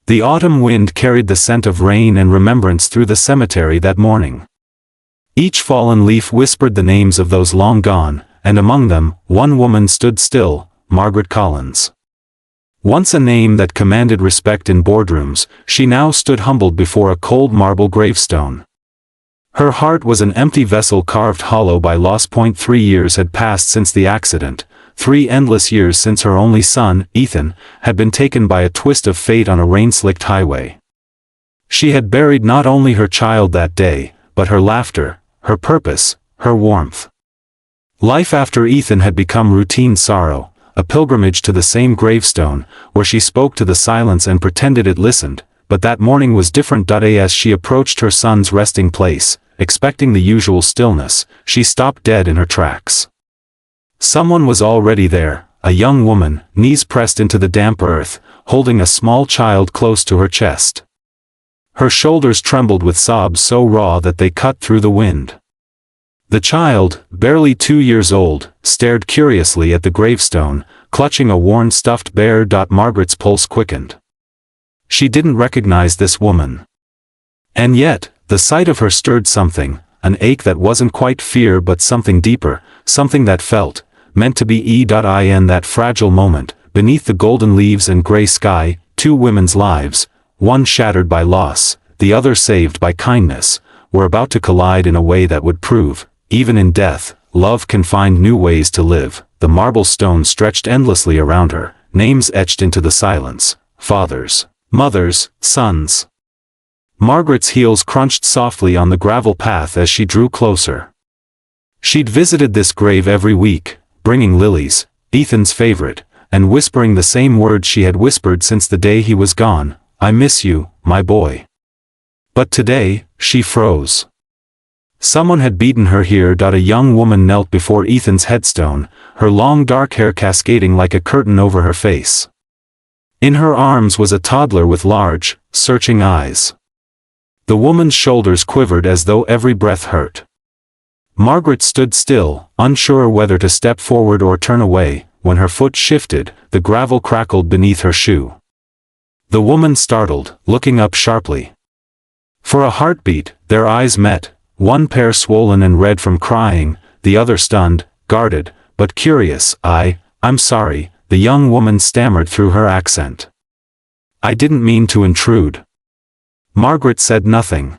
The autumn wind carried the scent of rain and remembrance through the cemetery that morning. Each fallen leaf whispered the names of those long gone, and among them, one woman stood still, Margaret Collins. Once a name that commanded respect in boardrooms, she now stood humbled before a cold marble gravestone. Her heart was an empty vessel carved hollow by loss. 3 years had passed since the accident, 3 endless years since her only son, Ethan, had been taken by a twist of fate on a rain-slicked highway. She had buried not only her child that day, but her laughter, her purpose, her warmth. Life after Ethan had become routine sorrow, a pilgrimage to the same gravestone, where she spoke to the silence and pretended it listened, but that morning was different. As she approached her son's resting place, expecting the usual stillness, she stopped dead in her tracks. Someone was already there, a young woman, knees pressed into the damp earth, holding a small child close to her chest. Her shoulders trembled with sobs so raw that they cut through the wind. The child, barely 2 years old, stared curiously at the gravestone, clutching a worn stuffed bear. Margaret's pulse quickened. She didn't recognize this woman. And yet, the sight of her stirred something, an ache that wasn't quite fear but something deeper, something that felt, meant to be. In that fragile moment, beneath the golden leaves and gray sky, 2 women's lives, one shattered by loss, the other saved by kindness, were about to collide in a way that would prove, even in death, love can find new ways to live. The marble stone stretched endlessly around her, names etched into the silence, fathers, mothers, sons. Margaret's heels crunched softly on the gravel path as she drew closer. She'd visited this grave every week, bringing lilies, Ethan's favorite, and whispering the same words she had whispered since the day he was gone, "I miss you, my boy." But today, she froze. Someone had beaten her here. A young woman knelt before Ethan's headstone, her long dark hair cascading like a curtain over her face. In her arms was a toddler with large, searching eyes. The woman's shoulders quivered as though every breath hurt. Margaret stood still, unsure whether to step forward or turn away. When her foot shifted, the gravel crackled beneath her shoe. The woman startled, looking up sharply. For a heartbeat, their eyes met, one pair swollen and red from crying, the other stunned, guarded, but curious. I'm sorry," the young woman stammered through her accent. "I didn't mean to intrude." Margaret said nothing.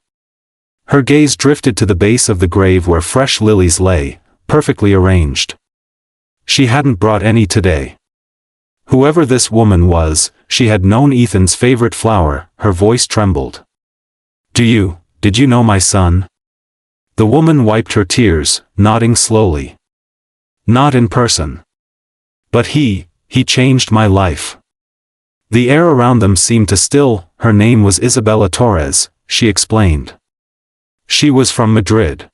Her gaze drifted to the base of the grave where fresh lilies lay, perfectly arranged. She hadn't brought any today. Whoever this woman was, she had known Ethan's favorite flower. Her voice trembled. Did you know my son?" The woman wiped her tears, nodding slowly. "Not in person. But he changed my life." The air around them seemed to still. Her name was Isabella Torres, she explained. She was from Madrid.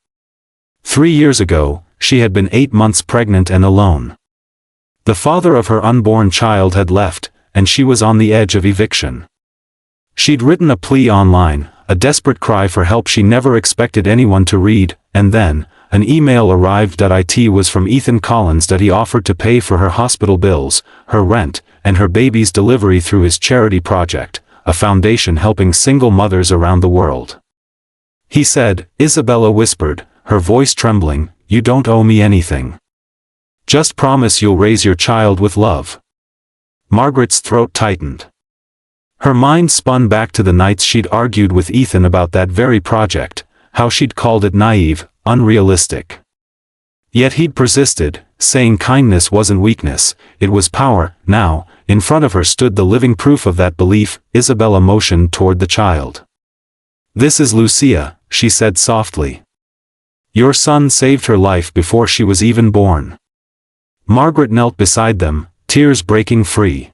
3 years ago, she had been 8 months pregnant and alone. The father of her unborn child had left, and she was on the edge of eviction. She'd written a plea online, a desperate cry for help she never expected anyone to read, and then, an email arrived. It was from Ethan Collins. He offered to pay for her hospital bills, her rent, and her baby's delivery through his charity project, a foundation helping single mothers around the world. He said, Isabella whispered, her voice trembling, "You don't owe me anything. Just promise you'll raise your child with love." Margaret's throat tightened. Her mind spun back to the nights she'd argued with Ethan about that very project, how she'd called it naive, unrealistic. Yet he'd persisted, saying kindness wasn't weakness, it was power. Now, in front of her stood the living proof of that belief. Isabella motioned toward the child. "This is Lucia," she said softly. "Your son saved her life before she was even born." Margaret knelt beside them, tears breaking free.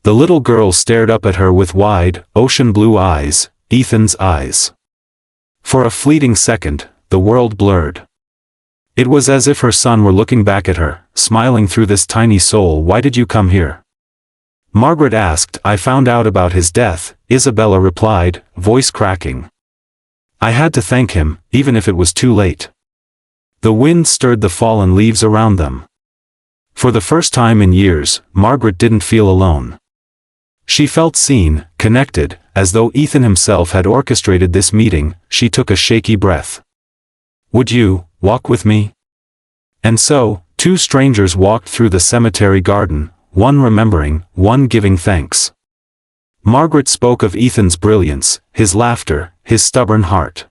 The little girl stared up at her with wide, ocean-blue eyes, Ethan's eyes. For a fleeting second, the world blurred. It was as if her son were looking back at her, smiling through this tiny soul. "Why did you come here?" Margaret asked. "I found out about his death," Isabella replied, voice cracking. "I had to thank him, even if it was too late." The wind stirred the fallen leaves around them. For the first time in years, Margaret didn't feel alone. She felt seen, connected, as though Ethan himself had orchestrated this meeting. She took a shaky breath. "Would you walk with me?" And so, two strangers walked through the cemetery garden, one remembering, one giving thanks. Margaret spoke of Ethan's brilliance, his laughter, his stubborn heart.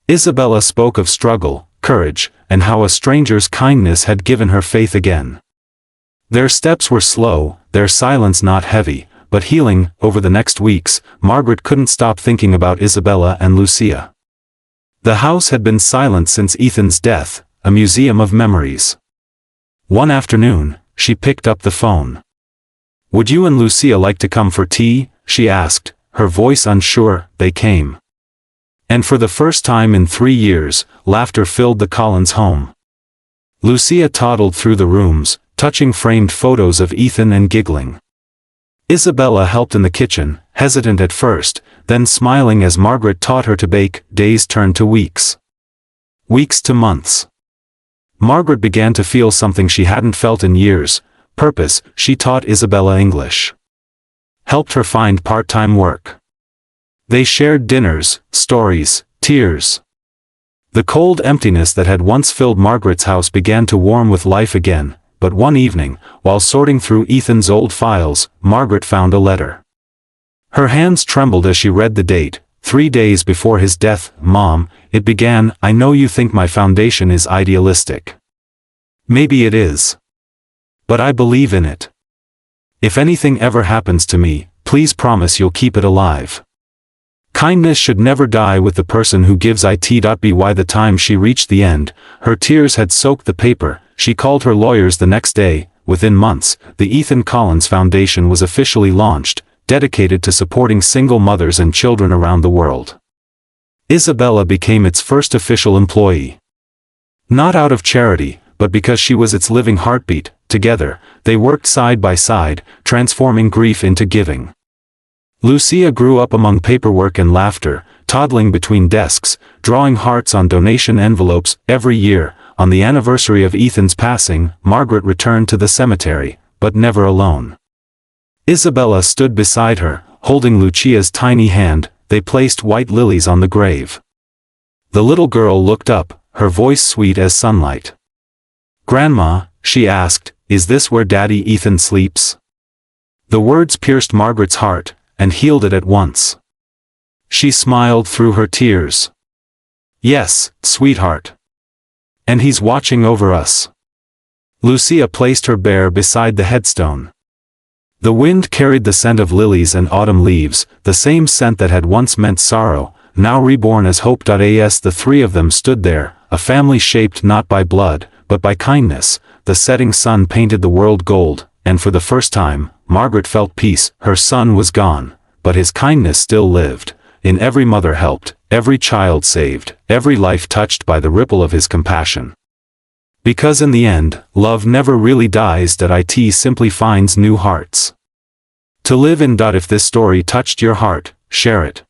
Isabella spoke of struggle, courage, and how a stranger's kindness had given her faith again. Their steps were slow, their silence not heavy, but healing. Over the next weeks, Margaret couldn't stop thinking about Isabella and Lucia. The house had been silent since Ethan's death, a museum of memories. One afternoon, she picked up the phone. "Would you and Lucia like to come for tea?" she asked, her voice unsure. They came. And for the first time in 3 years, laughter filled the Collins home. Lucia toddled through the rooms, touching framed photos of Ethan and giggling. Isabella helped in the kitchen, hesitant at first, then smiling as Margaret taught her to bake. Days turned to weeks. Weeks to months. Margaret began to feel something she hadn't felt in years: purpose. She taught Isabella English. Helped her find part-time work. They shared dinners, stories, tears. The cold emptiness that had once filled Margaret's house began to warm with life again. But one evening, while sorting through Ethan's old files, Margaret found a letter. Her hands trembled as she read the date, 3 days before his death. "Mom," it began, "I know you think my foundation is idealistic. Maybe it is. But I believe in it. If anything ever happens to me, please promise you'll keep it alive. Kindness should never die with the person who gives it. By the time she reached the end, her tears had soaked the paper. She called her lawyers the next day. Within months, the Ethan Collins Foundation was officially launched, dedicated to supporting single mothers and children around the world. Isabella became its first official employee. Not out of charity, but because she was its living heartbeat. Together, they worked side by side, transforming grief into giving. Lucia grew up among paperwork and laughter, toddling between desks, drawing hearts on donation envelopes. Every year, on the anniversary of Ethan's passing, Margaret returned to the cemetery, but never alone. Isabella stood beside her, holding Lucia's tiny hand. They placed white lilies on the grave. The little girl looked up, her voice sweet as sunlight. "Grandma," she asked, "is this where Daddy Ethan sleeps?" The words pierced Margaret's heart, and healed it at once. She smiled through her tears. "Yes, sweetheart. And he's watching over us." Lucia placed her bear beside the headstone. The wind carried the scent of lilies and autumn leaves, the same scent that had once meant sorrow, now reborn as hope. As the three of them stood there, a family shaped not by blood, but by kindness. The setting sun painted the world gold, and for the first time, Margaret felt peace. Her son was gone, but his kindness still lived. In every mother helped, every child saved, every life touched by the ripple of his compassion. Because in the end, love never really dies. It simply finds new hearts to live in. If this story touched your heart, share it.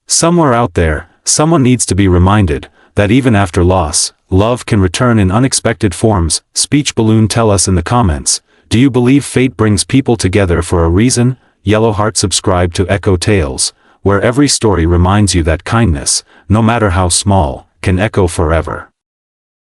Somewhere out there, someone needs to be reminded that even after loss, love can return in unexpected forms. Speech balloon. Tell us in the comments, do you believe fate brings people together for a reason? Yellow heart. Subscribe to Echo Tales, where every story reminds you that kindness, no matter how small, can echo forever.